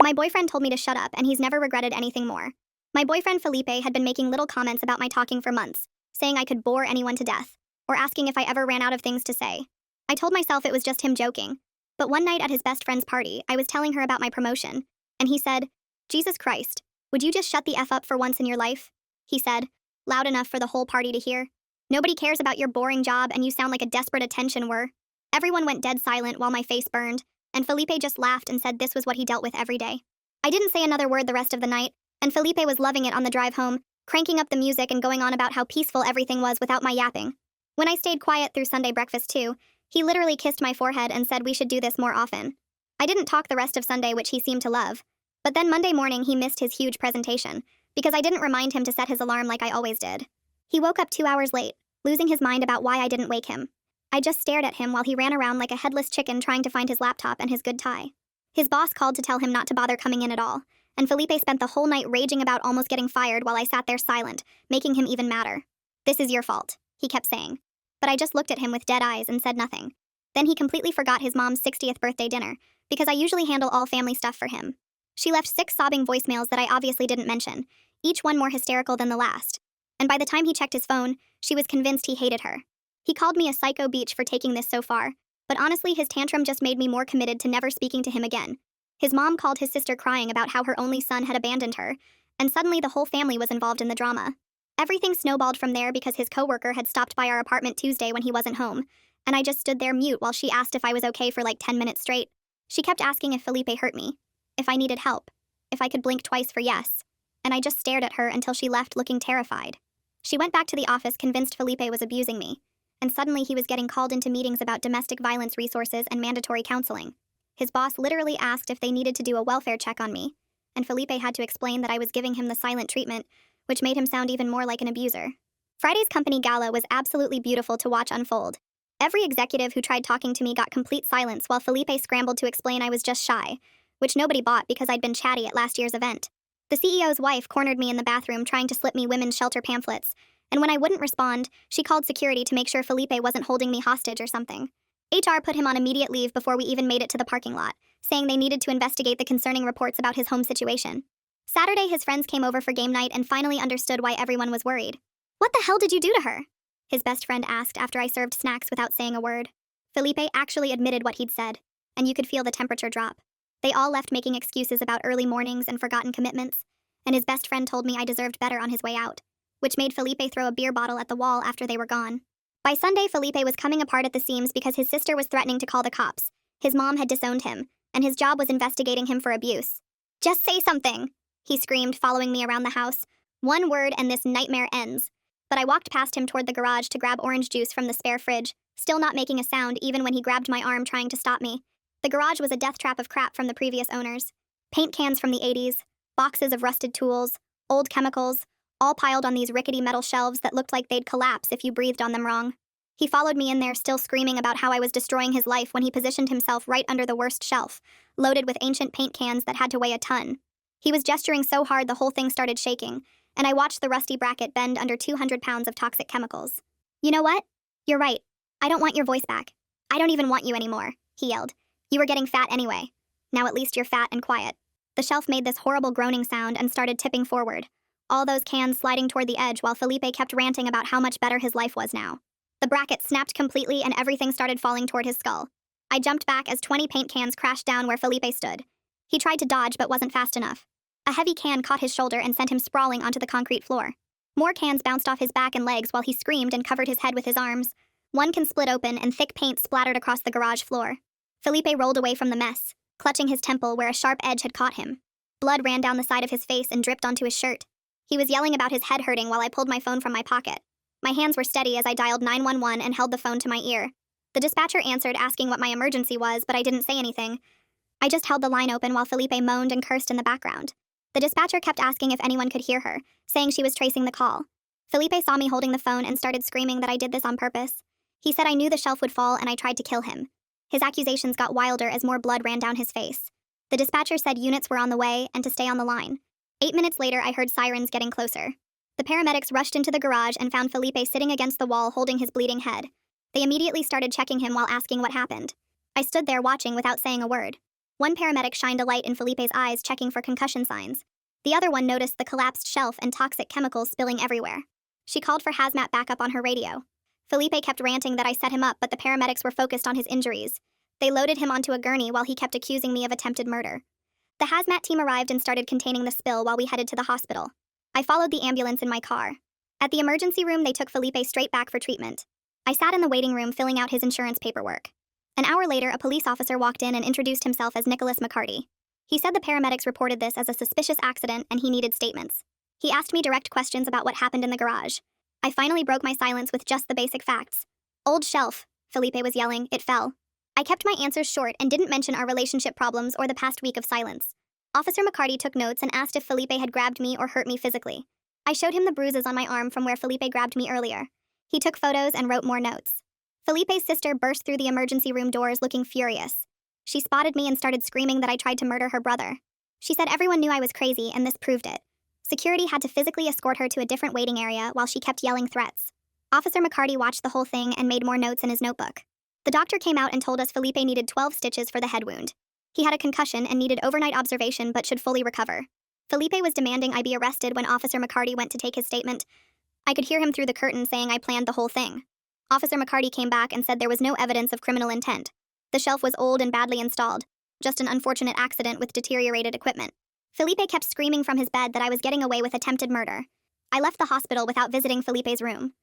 My boyfriend told me to shut up, and he's never regretted anything more. My boyfriend Felipe had been making little comments about my talking for months, saying I could bore anyone to death, or asking if I ever ran out of things to say. I told myself it was just him joking, but one night at his best friend's party, I was telling her about my promotion, and he said, "Jesus Christ, would you just shut the F up for once in your life?" He said, loud enough for the whole party to hear. "Nobody cares about your boring job, and you sound like a desperate attention whore." Everyone went dead silent while my face burned, and Felipe just laughed and said this was what he dealt with every day. I didn't say another word the rest of the night, and Felipe was loving it on the drive home, cranking up the music and going on about how peaceful everything was without my yapping. When I stayed quiet through Sunday breakfast too, he literally kissed my forehead and said we should do this more often. I didn't talk the rest of Sunday, which he seemed to love, but then Monday morning he missed his huge presentation, because I didn't remind him to set his alarm like I always did. He woke up 2 hours late, losing his mind about why I didn't wake him. I just stared at him while he ran around like a headless chicken trying to find his laptop and his good tie. His boss called to tell him not to bother coming in at all, and Felipe spent the whole night raging about almost getting fired while I sat there silent, making him even madder. "This is your fault," he kept saying. But I just looked at him with dead eyes and said nothing. Then he completely forgot his mom's 60th birthday dinner, because I usually handle all family stuff for him. She left 6 sobbing voicemails that I obviously didn't mention, each one more hysterical than the last. And by the time he checked his phone, she was convinced he hated her. He called me a psycho beach for taking this so far, but honestly his tantrum just made me more committed to never speaking to him again. His mom called his sister crying about how her only son had abandoned her, and suddenly the whole family was involved in the drama. Everything snowballed from there because his coworker had stopped by our apartment Tuesday when he wasn't home, and I just stood there mute while she asked if I was okay for like 10 minutes straight. She kept asking if Felipe hurt me, if I needed help, if I could blink twice for yes, and I just stared at her until she left looking terrified. She went back to the office convinced Felipe was abusing me, and suddenly he was getting called into meetings about domestic violence resources and mandatory counseling. His boss literally asked if they needed to do a welfare check on me, and Felipe had to explain that I was giving him the silent treatment, which made him sound even more like an abuser. Friday's company gala was absolutely beautiful to watch unfold. Every executive who tried talking to me got complete silence while Felipe scrambled to explain I was just shy, which nobody bought because I'd been chatty at last year's event. The CEO's wife cornered me in the bathroom trying to slip me women's shelter pamphlets, and when I wouldn't respond, she called security to make sure Felipe wasn't holding me hostage or something. HR put him on immediate leave before we even made it to the parking lot, saying they needed to investigate the concerning reports about his home situation. Saturday, his friends came over for game night and finally understood why everyone was worried. "What the hell did you do to her?" his best friend asked after I served snacks without saying a word. Felipe actually admitted what he'd said, and you could feel the temperature drop. They all left making excuses about early mornings and forgotten commitments, and his best friend told me I deserved better on his way out, which made Felipe throw a beer bottle at the wall after they were gone. By Sunday, Felipe was coming apart at the seams because his sister was threatening to call the cops. His mom had disowned him, and his job was investigating him for abuse. "Just say something," he screamed, following me around the house. "One word and this nightmare ends." But I walked past him toward the garage to grab orange juice from the spare fridge, still not making a sound even when he grabbed my arm trying to stop me. The garage was a death trap of crap from the previous owners. Paint cans from the 80s, boxes of rusted tools, old chemicals, all piled on these rickety metal shelves that looked like they'd collapse if you breathed on them wrong. He followed me in there, still screaming about how I was destroying his life when he positioned himself right under the worst shelf, loaded with ancient paint cans that had to weigh a ton. He was gesturing so hard the whole thing started shaking, and I watched the rusty bracket bend under 200 pounds of toxic chemicals. "You know what? You're right. I don't want your voice back. I don't even want you anymore," he yelled. "You were getting fat anyway. Now at least you're fat and quiet." The shelf made this horrible groaning sound and started tipping forward, all those cans sliding toward the edge while Felipe kept ranting about how much better his life was now. The bracket snapped completely and everything started falling toward his skull. I jumped back as 20 paint cans crashed down where Felipe stood. He tried to dodge but wasn't fast enough. A heavy can caught his shoulder and sent him sprawling onto the concrete floor. More cans bounced off his back and legs while he screamed and covered his head with his arms. One can split open and thick paint splattered across the garage floor. Felipe rolled away from the mess, clutching his temple where a sharp edge had caught him. Blood ran down the side of his face and dripped onto his shirt. He was yelling about his head hurting while I pulled my phone from my pocket. My hands were steady as I dialed 911 and held the phone to my ear. The dispatcher answered asking what my emergency was, but I didn't say anything. I just held the line open while Felipe moaned and cursed in the background. The dispatcher kept asking if anyone could hear her, saying she was tracing the call. Felipe saw me holding the phone and started screaming that I did this on purpose. He said I knew the shelf would fall and I tried to kill him. His accusations got wilder as more blood ran down his face. The dispatcher said units were on the way and to stay on the line. 8 minutes later, I heard sirens getting closer. The paramedics rushed into the garage and found Felipe sitting against the wall holding his bleeding head. They immediately started checking him while asking what happened. I stood there watching without saying a word. One paramedic shined a light in Felipe's eyes, checking for concussion signs. The other one noticed the collapsed shelf and toxic chemicals spilling everywhere. She called for hazmat backup on her radio. Felipe kept ranting that I set him up, but the paramedics were focused on his injuries. They loaded him onto a gurney while he kept accusing me of attempted murder. The hazmat team arrived and started containing the spill while we headed to the hospital. I followed the ambulance in my car. At the emergency room, they took Felipe straight back for treatment. I sat in the waiting room filling out his insurance paperwork. An hour later, a police officer walked in and introduced himself as Nicholas McCarty. He said the paramedics reported this as a suspicious accident and he needed statements. He asked me direct questions about what happened in the garage. I finally broke my silence with just the basic facts. "Old shelf," Felipe was yelling. "It fell." I kept my answers short and didn't mention our relationship problems or the past week of silence. Officer McCarty took notes and asked if Felipe had grabbed me or hurt me physically. I showed him the bruises on my arm from where Felipe grabbed me earlier. He took photos and wrote more notes. Felipe's sister burst through the emergency room doors looking furious. She spotted me and started screaming that I tried to murder her brother. She said everyone knew I was crazy, and this proved it. Security had to physically escort her to a different waiting area while she kept yelling threats. Officer McCarty watched the whole thing and made more notes in his notebook. The doctor came out and told us Felipe needed 12 stitches for the head wound. He had a concussion and needed overnight observation but should fully recover. Felipe was demanding I be arrested when Officer McCarty went to take his statement. I could hear him through the curtain saying I planned the whole thing. Officer McCarty came back and said there was no evidence of criminal intent. The shelf was old and badly installed, just an unfortunate accident with deteriorated equipment. Felipe kept screaming from his bed that I was getting away with attempted murder. I left the hospital without visiting Felipe's room.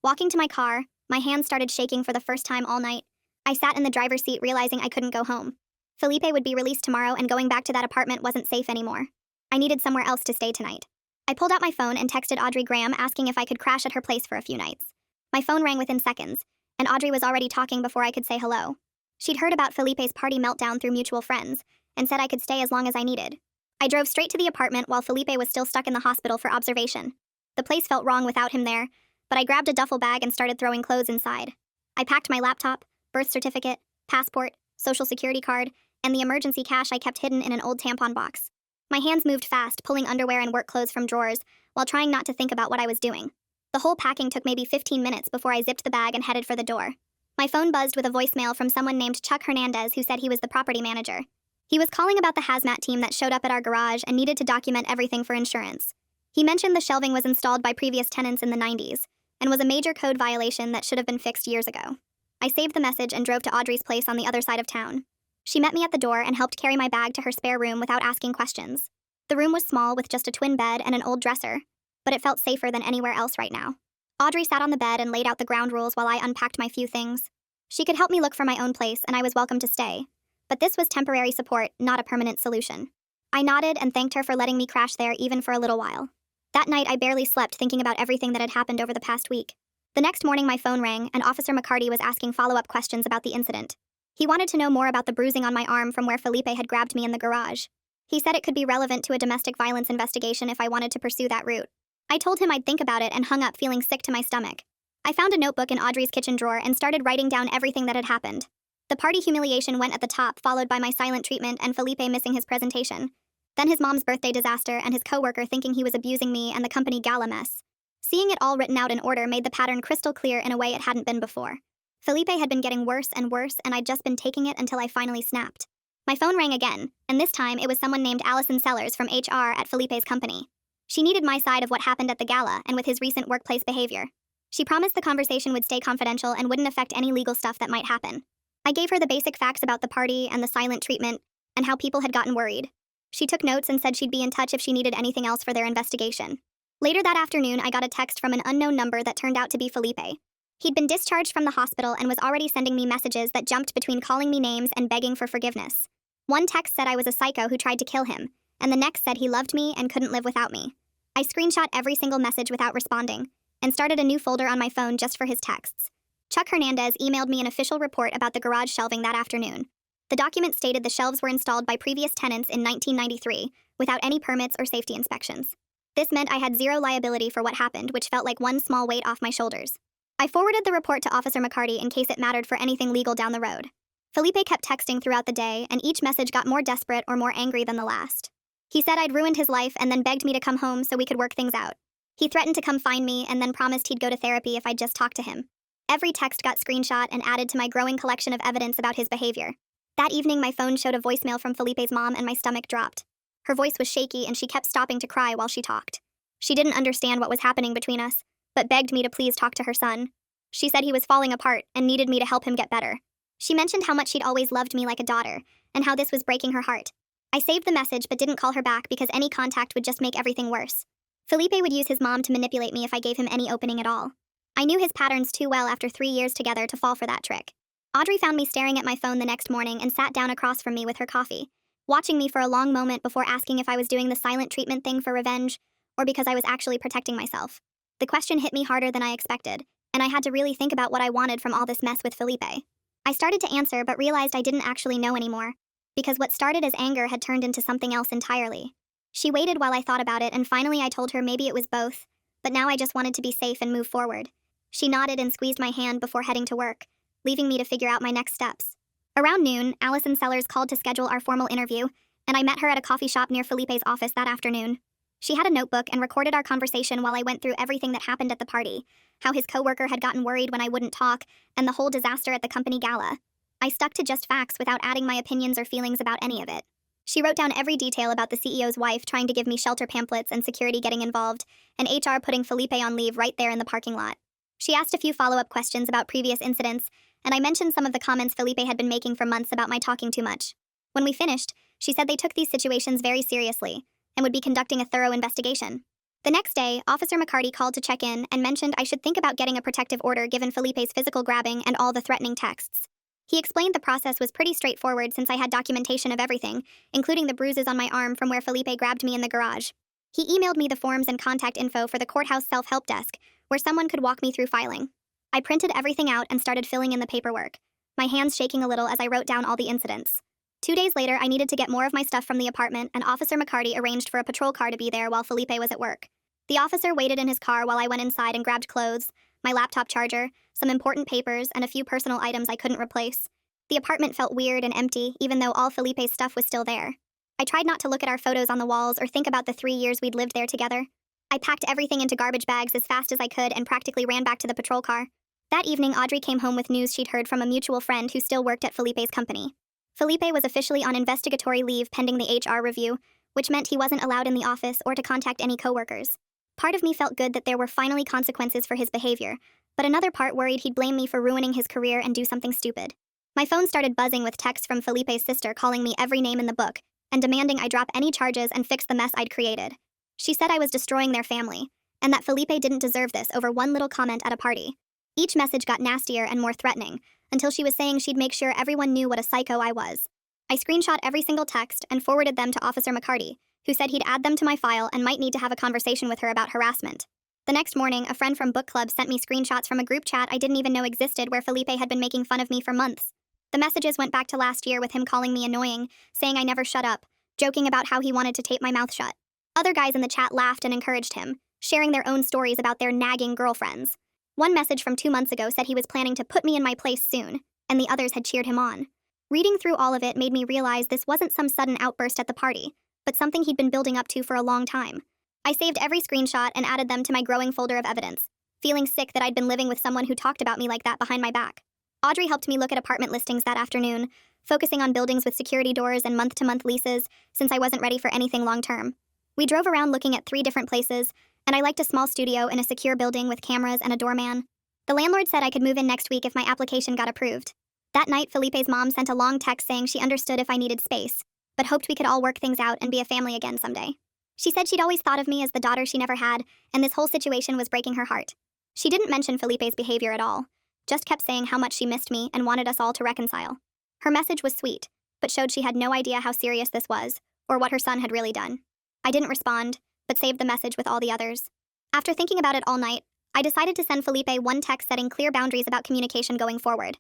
Walking to my car, my hands started shaking for the first time all night. I sat in the driver's seat realizing I couldn't go home. Felipe would be released tomorrow and going back to that apartment wasn't safe anymore. I needed somewhere else to stay tonight. I pulled out my phone and texted Audrey Graham asking if I could crash at her place for a few nights. My phone rang within seconds, and Audrey was already talking before I could say hello. She'd heard about Felipe's party meltdown through mutual friends, and said I could stay as long as I needed. I drove straight to the apartment while Felipe was still stuck in the hospital for observation. The place felt wrong without him there, but I grabbed a duffel bag and started throwing clothes inside. I packed my laptop, birth certificate, passport, social security card, and the emergency cash I kept hidden in an old tampon box. My hands moved fast, pulling underwear and work clothes from drawers, while trying not to think about what I was doing. The whole packing took maybe 15 minutes before I zipped the bag and headed for the door. My phone buzzed with a voicemail from someone named Chuck Hernandez who said he was the property manager. He was calling about the hazmat team that showed up at our garage and needed to document everything for insurance. He mentioned the shelving was installed by previous tenants in the 90s, and was a major code violation that should have been fixed years ago. I saved the message and drove to Audrey's place on the other side of town. She met me at the door and helped carry my bag to her spare room without asking questions. The room was small with just a twin bed and an old dresser, but it felt safer than anywhere else right now. Audrey sat on the bed and laid out the ground rules while I unpacked my few things. She could help me look for my own place, and I was welcome to stay. But this was temporary support, not a permanent solution. I nodded and thanked her for letting me crash there even for a little while. That night, I barely slept thinking about everything that had happened over the past week. The next morning, my phone rang, and Officer McCarty was asking follow-up questions about the incident. He wanted to know more about the bruising on my arm from where Felipe had grabbed me in the garage. He said it could be relevant to a domestic violence investigation if I wanted to pursue that route. I told him I'd think about it and hung up feeling sick to my stomach. I found a notebook in Audrey's kitchen drawer and started writing down everything that had happened. The party humiliation went at the top, followed by my silent treatment and Felipe missing his presentation. Then his mom's birthday disaster and his coworker thinking he was abusing me and the company gala mess. Seeing it all written out in order made the pattern crystal clear in a way it hadn't been before. Felipe had been getting worse and worse, and I'd just been taking it until I finally snapped. My phone rang again, and this time it was someone named Allison Sellers from HR at Felipe's company. She needed my side of what happened at the gala and with his recent workplace behavior. She promised the conversation would stay confidential and wouldn't affect any legal stuff that might happen. I gave her the basic facts about the party and the silent treatment and how people had gotten worried. She took notes and said she'd be in touch if she needed anything else for their investigation. Later that afternoon, I got a text from an unknown number that turned out to be Felipe. He'd been discharged from the hospital and was already sending me messages that jumped between calling me names and begging for forgiveness. One text said I was a psycho who tried to kill him, and the next said he loved me and couldn't live without me. I screenshot every single message without responding, and started a new folder on my phone just for his texts. Chuck Hernandez emailed me an official report about the garage shelving that afternoon. The document stated the shelves were installed by previous tenants in 1993, without any permits or safety inspections. This meant I had zero liability for what happened, which felt like one small weight off my shoulders. I forwarded the report to Officer McCarty in case it mattered for anything legal down the road. Felipe kept texting throughout the day, and each message got more desperate or more angry than the last. He said I'd ruined his life and then begged me to come home so we could work things out. He threatened to come find me and then promised he'd go to therapy if I'd just talk to him. Every text got screenshot and added to my growing collection of evidence about his behavior. That evening, my phone showed a voicemail from Felipe's mom and my stomach dropped. Her voice was shaky and she kept stopping to cry while she talked. She didn't understand what was happening between us, but begged me to please talk to her son. She said he was falling apart and needed me to help him get better. She mentioned how much she'd always loved me like a daughter, and how this was breaking her heart. I saved the message but didn't call her back because any contact would just make everything worse. Felipe would use his mom to manipulate me if I gave him any opening at all. I knew his patterns too well after 3 years together to fall for that trick. Audrey found me staring at my phone the next morning and sat down across from me with her coffee, watching me for a long moment before asking if I was doing the silent treatment thing for revenge, or because I was actually protecting myself. The question hit me harder than I expected, and I had to really think about what I wanted from all this mess with Felipe. I started to answer but realized I didn't actually know anymore, because what started as anger had turned into something else entirely. She waited while I thought about it, and finally I told her maybe it was both, but now I just wanted to be safe and move forward. She nodded and squeezed my hand before heading to work, leaving me to figure out my next steps. Around noon, Allison Sellers called to schedule our formal interview, and I met her at a coffee shop near Felipe's office that afternoon. She had a notebook and recorded our conversation while I went through everything that happened at the party, how his coworker had gotten worried when I wouldn't talk, and the whole disaster at the company gala. I stuck to just facts without adding my opinions or feelings about any of it. She wrote down every detail about the CEO's wife trying to give me shelter pamphlets and security getting involved, and HR putting Felipe on leave right there in the parking lot. She asked a few follow-up questions about previous incidents, and I mentioned some of the comments Felipe had been making for months about my talking too much. When we finished, she said they took these situations very seriously and would be conducting a thorough investigation. The next day, Officer McCarty called to check in and mentioned I should think about getting a protective order given Felipe's physical grabbing and all the threatening texts. He explained the process was pretty straightforward since I had documentation of everything, including the bruises on my arm from where Felipe grabbed me in the garage. He emailed me the forms and contact info for the courthouse self-help desk, where someone could walk me through filing. I printed everything out and started filling in the paperwork, my hands shaking a little as I wrote down all the incidents. 2 days later, I needed to get more of my stuff from the apartment, and Officer McCarty arranged for a patrol car to be there while Felipe was at work. The officer waited in his car while I went inside and grabbed clothes, my laptop charger, some important papers, and a few personal items I couldn't replace. The apartment felt weird and empty, even though all Felipe's stuff was still there. I tried not to look at our photos on the walls or think about the 3 years we'd lived there together. I packed everything into garbage bags as fast as I could and practically ran back to the patrol car. That evening, Audrey came home with news she'd heard from a mutual friend who still worked at Felipe's company. Felipe was officially on investigatory leave pending the HR review, which meant he wasn't allowed in the office or to contact any coworkers. Part of me felt good that there were finally consequences for his behavior, but another part worried he'd blame me for ruining his career and do something stupid. My phone started buzzing with texts from Felipe's sister calling me every name in the book and demanding I drop any charges and fix the mess I'd created. She said I was destroying their family, and that Felipe didn't deserve this over one little comment at a party. Each message got nastier and more threatening, until she was saying she'd make sure everyone knew what a psycho I was. I screenshot every single text and forwarded them to Officer McCarty, who said he'd add them to my file and might need to have a conversation with her about harassment. The next morning, a friend from book club sent me screenshots from a group chat I didn't even know existed where Felipe had been making fun of me for months. The messages went back to last year with him calling me annoying, saying I never shut up, joking about how he wanted to tape my mouth shut. Other guys in the chat laughed and encouraged him, sharing their own stories about their nagging girlfriends. One message from 2 months ago said he was planning to put me in my place soon, and the others had cheered him on. Reading through all of it made me realize this wasn't some sudden outburst at the party, but something he'd been building up to for a long time. I saved every screenshot and added them to my growing folder of evidence, feeling sick that I'd been living with someone who talked about me like that behind my back. Audrey helped me look at apartment listings that afternoon, focusing on buildings with security doors and month-to-month leases, since I wasn't ready for anything long-term. We drove around looking at 3 different places, and I liked a small studio in a secure building with cameras and a doorman. The landlord said I could move in next week if my application got approved. That night, Felipe's mom sent a long text saying she understood if I needed space, but hoped we could all work things out and be a family again someday. She said she'd always thought of me as the daughter she never had, and this whole situation was breaking her heart. She didn't mention Felipe's behavior at all, just kept saying how much she missed me and wanted us all to reconcile. Her message was sweet, but showed she had no idea how serious this was, or what her son had really done. I didn't respond, but saved the message with all the others. After thinking about it all night, I decided to send Felipe one text setting clear boundaries about communication going forward.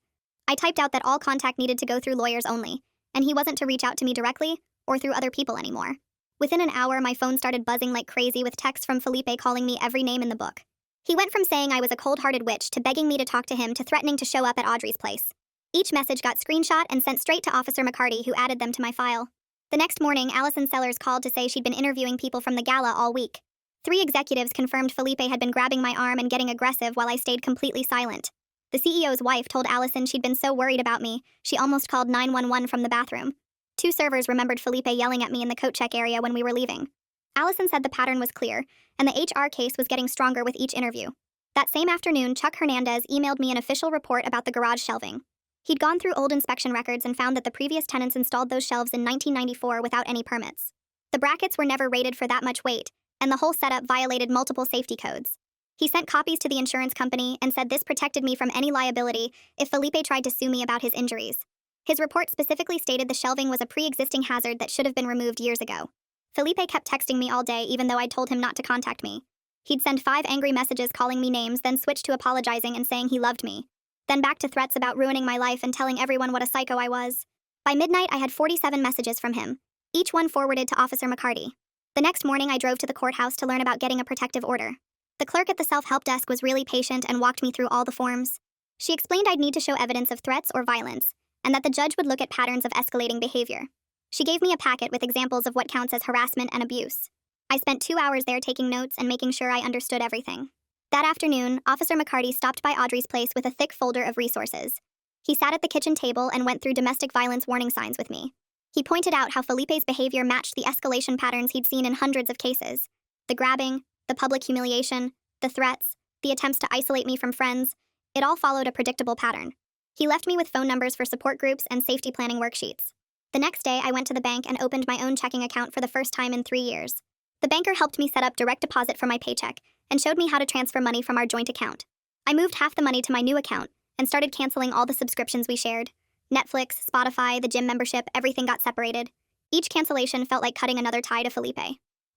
I typed out that all contact needed to go through lawyers only, and he wasn't to reach out to me directly or through other people anymore. Within an hour, my phone started buzzing like crazy with texts from Felipe calling me every name in the book. He went from saying I was a cold-hearted witch to begging me to talk to him to threatening to show up at Audrey's place. Each message got screenshot and sent straight to Officer McCarty, who added them to my file. The next morning, Allison Sellers called to say she'd been interviewing people from the gala all week. 3 executives confirmed Felipe had been grabbing my arm and getting aggressive while I stayed completely silent. The CEO's wife told Allison she'd been so worried about me, she almost called 911 from the bathroom. 2 servers remembered Felipe yelling at me in the coat check area when we were leaving. Allison said the pattern was clear, and the HR case was getting stronger with each interview. That same afternoon, Chuck Hernandez emailed me an official report about the garage shelving. He'd gone through old inspection records and found that the previous tenants installed those shelves in 1994 without any permits. The brackets were never rated for that much weight, and the whole setup violated multiple safety codes. He sent copies to the insurance company and said this protected me from any liability if Felipe tried to sue me about his injuries. His report specifically stated the shelving was a pre-existing hazard that should have been removed years ago. Felipe kept texting me all day even though I'd told him not to contact me. He'd send 5 angry messages calling me names, then switch to apologizing and saying he loved me. Then back to threats about ruining my life and telling everyone what a psycho I was. By midnight, I had 47 messages from him, each one forwarded to Officer McCarty. The next morning, I drove to the courthouse to learn about getting a protective order. The clerk at the self-help desk was really patient and walked me through all the forms. She explained I'd need to show evidence of threats or violence, and that the judge would look at patterns of escalating behavior. She gave me a packet with examples of what counts as harassment and abuse. I spent 2 hours there taking notes and making sure I understood everything. That afternoon, Officer McCarty stopped by Audrey's place with a thick folder of resources. He sat at the kitchen table and went through domestic violence warning signs with me. He pointed out how Felipe's behavior matched the escalation patterns he'd seen in hundreds of cases. The grabbing, the public humiliation, the threats, the attempts to isolate me from friends, it all followed a predictable pattern. He left me with phone numbers for support groups and safety planning worksheets. The next day, I went to the bank and opened my own checking account for the first time in 3 years. The banker helped me set up direct deposit for my paycheck and showed me how to transfer money from our joint account. I moved half the money to my new account and started canceling all the subscriptions we shared. Netflix, Spotify, the gym membership, everything got separated. Each cancellation felt like cutting another tie to Felipe.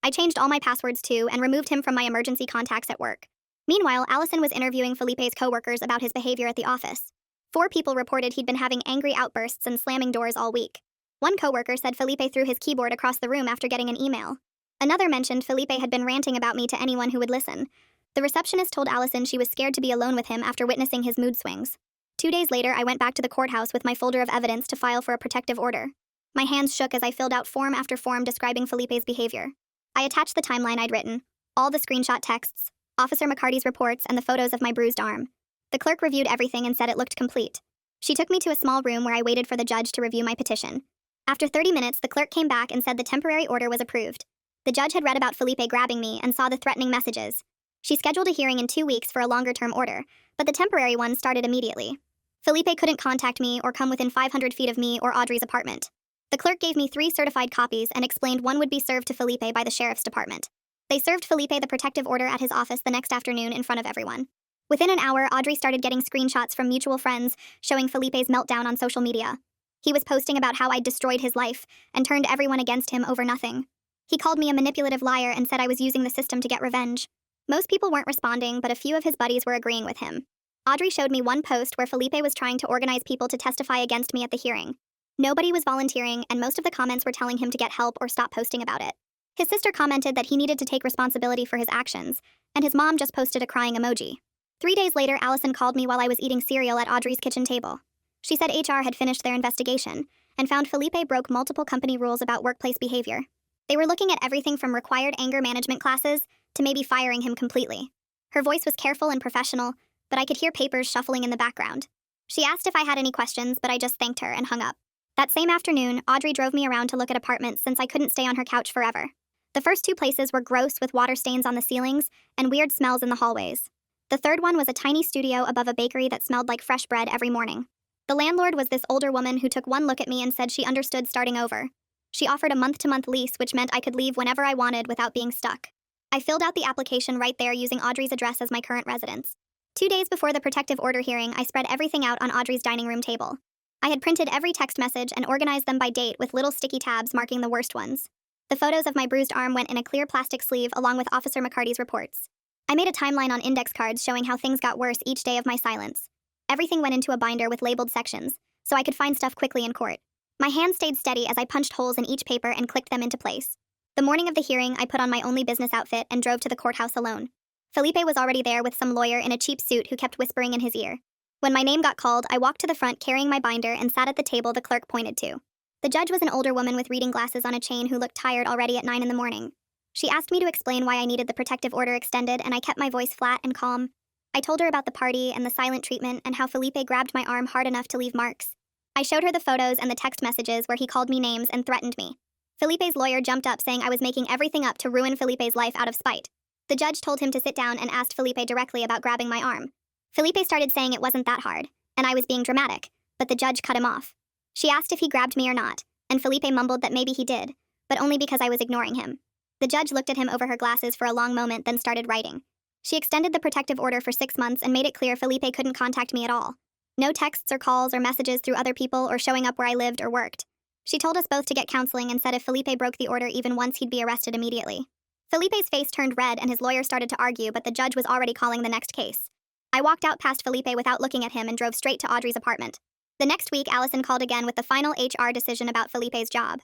I changed all my passwords too and removed him from my emergency contacts at work. Meanwhile, Allison was interviewing Felipe's coworkers about his behavior at the office. 4 people reported he'd been having angry outbursts and slamming doors all week. One coworker said Felipe threw his keyboard across the room after getting an email. Another mentioned Felipe had been ranting about me to anyone who would listen. The receptionist told Allison she was scared to be alone with him after witnessing his mood swings. 2 days later, I went back to the courthouse with my folder of evidence to file for a protective order. My hands shook as I filled out form after form describing Felipe's behavior. I attached the timeline I'd written, all the screenshot texts, Officer McCarty's reports, and the photos of my bruised arm. The clerk reviewed everything and said it looked complete. She took me to a small room where I waited for the judge to review my petition. After 30 minutes, the clerk came back and said the temporary order was approved. The judge had read about Felipe grabbing me and saw the threatening messages. She scheduled a hearing in 2 weeks for a longer-term order, but the temporary one started immediately. Felipe couldn't contact me or come within 500 feet of me or Audrey's apartment. The clerk gave me 3 certified copies and explained one would be served to Felipe by the sheriff's department. They served Felipe the protective order at his office the next afternoon in front of everyone. Within an hour, Audrey started getting screenshots from mutual friends showing Felipe's meltdown on social media. He was posting about how I'd destroyed his life and turned everyone against him over nothing. He called me a manipulative liar and said I was using the system to get revenge. Most people weren't responding, but a few of his buddies were agreeing with him. Audrey showed me one post where Felipe was trying to organize people to testify against me at the hearing. Nobody was volunteering, and most of the comments were telling him to get help or stop posting about it. His sister commented that he needed to take responsibility for his actions, and his mom just posted a crying emoji. 3 days later, Allison called me while I was eating cereal at Audrey's kitchen table. She said HR had finished their investigation and found Felipe broke multiple company rules about workplace behavior. They were looking at everything from required anger management classes to maybe firing him completely. Her voice was careful and professional, but I could hear papers shuffling in the background. She asked if I had any questions, but I just thanked her and hung up. That same afternoon, Audrey drove me around to look at apartments since I couldn't stay on her couch forever. The first 2 places were gross with water stains on the ceilings and weird smells in the hallways. The third one was a tiny studio above a bakery that smelled like fresh bread every morning. The landlord was this older woman who took one look at me and said she understood starting over. She offered a month-to-month lease, which meant I could leave whenever I wanted without being stuck. I filled out the application right there using Audrey's address as my current residence. 2 days before the protective order hearing, I spread everything out on Audrey's dining room table. I had printed every text message and organized them by date with little sticky tabs marking the worst ones. The photos of my bruised arm went in a clear plastic sleeve along with Officer McCarty's reports. I made a timeline on index cards showing how things got worse each day of my silence. Everything went into a binder with labeled sections, so I could find stuff quickly in court. My hand stayed steady as I punched holes in each paper and clicked them into place. The morning of the hearing, I put on my only business outfit and drove to the courthouse alone. Felipe was already there with some lawyer in a cheap suit who kept whispering in his ear. When my name got called, I walked to the front carrying my binder and sat at the table the clerk pointed to. The judge was an older woman with reading glasses on a chain who looked tired already at 9 in the morning. She asked me to explain why I needed the protective order extended, and I kept my voice flat and calm. I told her about the party and the silent treatment and how Felipe grabbed my arm hard enough to leave marks. I showed her the photos and the text messages where he called me names and threatened me. Felipe's lawyer jumped up saying I was making everything up to ruin Felipe's life out of spite. The judge told him to sit down and asked Felipe directly about grabbing my arm. Felipe started saying it wasn't that hard, and I was being dramatic, but the judge cut him off. She asked if he grabbed me or not, and Felipe mumbled that maybe he did, but only because I was ignoring him. The judge looked at him over her glasses for a long moment, then started writing. She extended the protective order for 6 months and made it clear Felipe couldn't contact me at all. No texts or calls or messages through other people or showing up where I lived or worked. She told us both to get counseling and said if Felipe broke the order even once, he'd be arrested immediately. Felipe's face turned red and his lawyer started to argue, but the judge was already calling the next case. I walked out past Felipe without looking at him and drove straight to Audrey's apartment. The next week, Allison called again with the final HR decision about Felipe's job.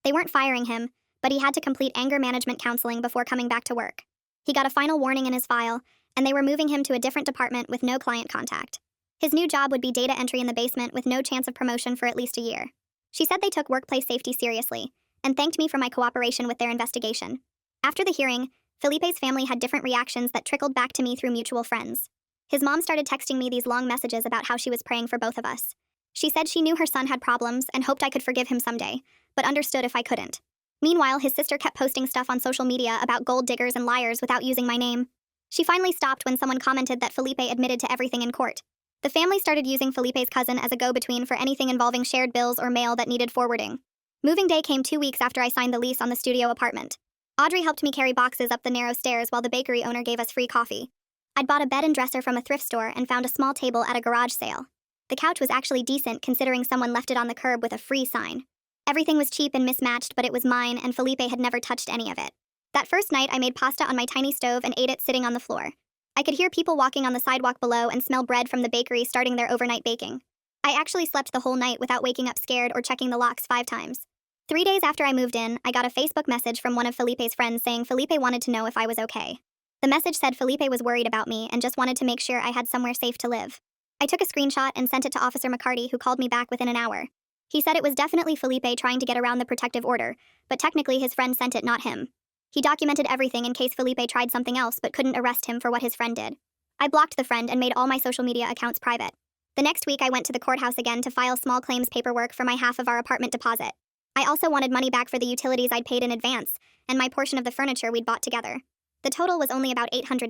They weren't firing him, but he had to complete anger management counseling before coming back to work. He got a final warning in his file, and they were moving him to a different department with no client contact. His new job would be data entry in the basement with no chance of promotion for at least a year. She said they took workplace safety seriously, and thanked me for my cooperation with their investigation. After the hearing, Felipe's family had different reactions that trickled back to me through mutual friends. His mom started texting me these long messages about how she was praying for both of us. She said she knew her son had problems and hoped I could forgive him someday, but understood if I couldn't. Meanwhile, his sister kept posting stuff on social media about gold diggers and liars without using my name. She finally stopped when someone commented that Felipe admitted to everything in court. The family started using Felipe's cousin as a go-between for anything involving shared bills or mail that needed forwarding. Moving day came 2 weeks after I signed the lease on the studio apartment. Audrey helped me carry boxes up the narrow stairs while the bakery owner gave us free coffee. I'd bought a bed and dresser from a thrift store and found a small table at a garage sale. The couch was actually decent considering someone left it on the curb with a free sign. Everything was cheap and mismatched, but it was mine, and Felipe had never touched any of it. That first night, I made pasta on my tiny stove and ate it sitting on the floor. I could hear people walking on the sidewalk below and smell bread from the bakery starting their overnight baking. I actually slept the whole night without waking up scared or checking the locks 5 times. 3 days after I moved in, I got a Facebook message from one of Felipe's friends saying Felipe wanted to know if I was okay. The message said Felipe was worried about me and just wanted to make sure I had somewhere safe to live. I took a screenshot and sent it to Officer McCarty, who called me back within an hour. He said it was definitely Felipe trying to get around the protective order, but technically his friend sent it, not him. He documented everything in case Felipe tried something else but couldn't arrest him for what his friend did. I blocked the friend and made all my social media accounts private. The next week I went to the courthouse again to file small claims paperwork for my half of our apartment deposit. I also wanted money back for the utilities I'd paid in advance, and my portion of the furniture we'd bought together. The total was only about $800,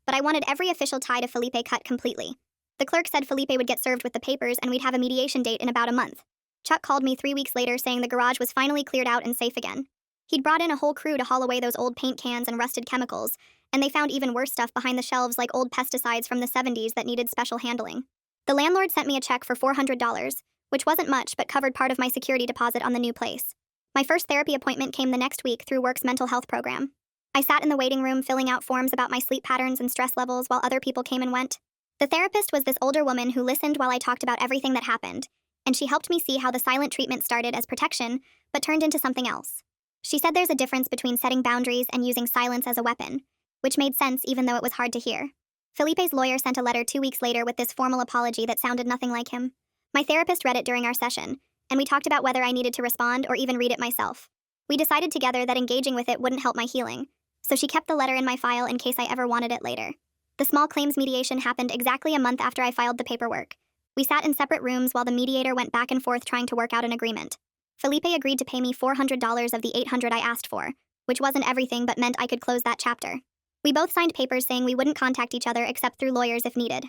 but I wanted every official tie to Felipe cut completely. The clerk said Felipe would get served with the papers and we'd have a mediation date in about a month. Chuck called me 3 weeks later saying the garage was finally cleared out and safe again. He'd brought in a whole crew to haul away those old paint cans and rusted chemicals, and they found even worse stuff behind the shelves like old pesticides from the 70s that needed special handling. The landlord sent me a check for $400, which wasn't much but covered part of my security deposit on the new place. My first therapy appointment came the next week through work's mental health program. I sat in the waiting room filling out forms about my sleep patterns and stress levels while other people came and went. The therapist was this older woman who listened while I talked about everything that happened, and she helped me see how the silent treatment started as protection, but turned into something else. She said there's a difference between setting boundaries and using silence as a weapon, which made sense even though it was hard to hear. Felipe's lawyer sent a letter 2 weeks later with this formal apology that sounded nothing like him. My therapist read it during our session, and we talked about whether I needed to respond or even read it myself. We decided together that engaging with it wouldn't help my healing, so she kept the letter in my file in case I ever wanted it later. The small claims mediation happened exactly a month after I filed the paperwork. We sat in separate rooms while the mediator went back and forth trying to work out an agreement. Felipe agreed to pay me $400 of the $800 I asked for, which wasn't everything but meant I could close that chapter. We both signed papers saying we wouldn't contact each other except through lawyers if needed.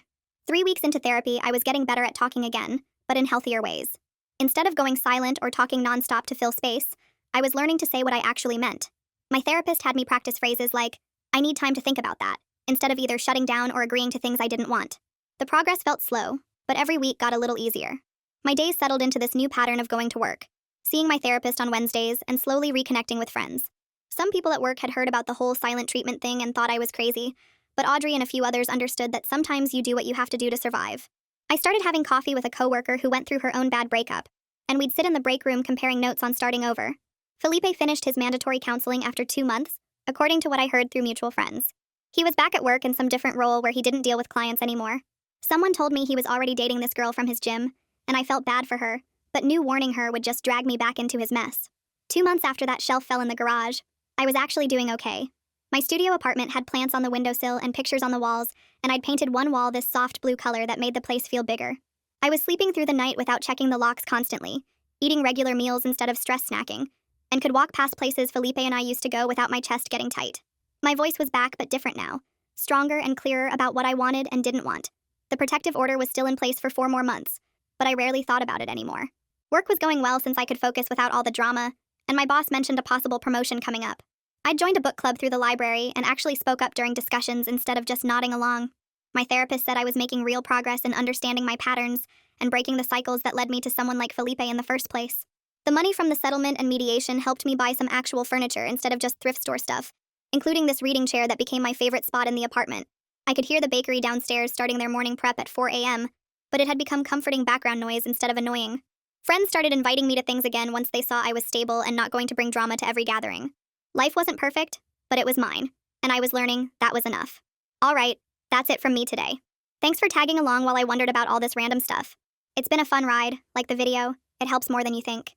3 weeks into therapy, I was getting better at talking again, but in healthier ways. Instead of going silent or talking nonstop to fill space, I was learning to say what I actually meant. My therapist had me practice phrases like, "I need time to think about that," instead of either shutting down or agreeing to things I didn't want. The progress felt slow, but every week got a little easier. My days settled into this new pattern of going to work, seeing my therapist on Wednesdays, and slowly reconnecting with friends. Some people at work had heard about the whole silent treatment thing and thought I was crazy, but Audrey and a few others understood that sometimes you do what you have to do to survive. I started having coffee with a coworker who went through her own bad breakup, and we'd sit in the break room comparing notes on starting over. Felipe finished his mandatory counseling after 2 months, according to what I heard through mutual friends. He was back at work in some different role where he didn't deal with clients anymore. Someone told me he was already dating this girl from his gym, and I felt bad for her, but knew warning her would just drag me back into his mess. 2 months after that shelf fell in the garage, I was actually doing okay. My studio apartment had plants on the windowsill and pictures on the walls, and I'd painted one wall this soft blue color that made the place feel bigger. I was sleeping through the night without checking the locks constantly, eating regular meals instead of stress snacking, and could walk past places Felipe and I used to go without my chest getting tight. My voice was back but different now, stronger and clearer about what I wanted and didn't want. The protective order was still in place for 4 more months, but I rarely thought about it anymore. Work was going well since I could focus without all the drama, and my boss mentioned a possible promotion coming up. I'd joined a book club through the library and actually spoke up during discussions instead of just nodding along. My therapist said I was making real progress in understanding my patterns and breaking the cycles that led me to someone like Felipe in the first place. The money from the settlement and mediation helped me buy some actual furniture instead of just thrift store stuff, including this reading chair that became my favorite spot in the apartment. I could hear the bakery downstairs starting their morning prep at 4 a.m., but it had become comforting background noise instead of annoying. Friends started inviting me to things again once they saw I was stable and not going to bring drama to every gathering. Life wasn't perfect, but it was mine, and I was learning that was enough. All right, that's it from me today. Thanks for tagging along while I wondered about all this random stuff. It's been a fun ride, like the video. It helps more than you think.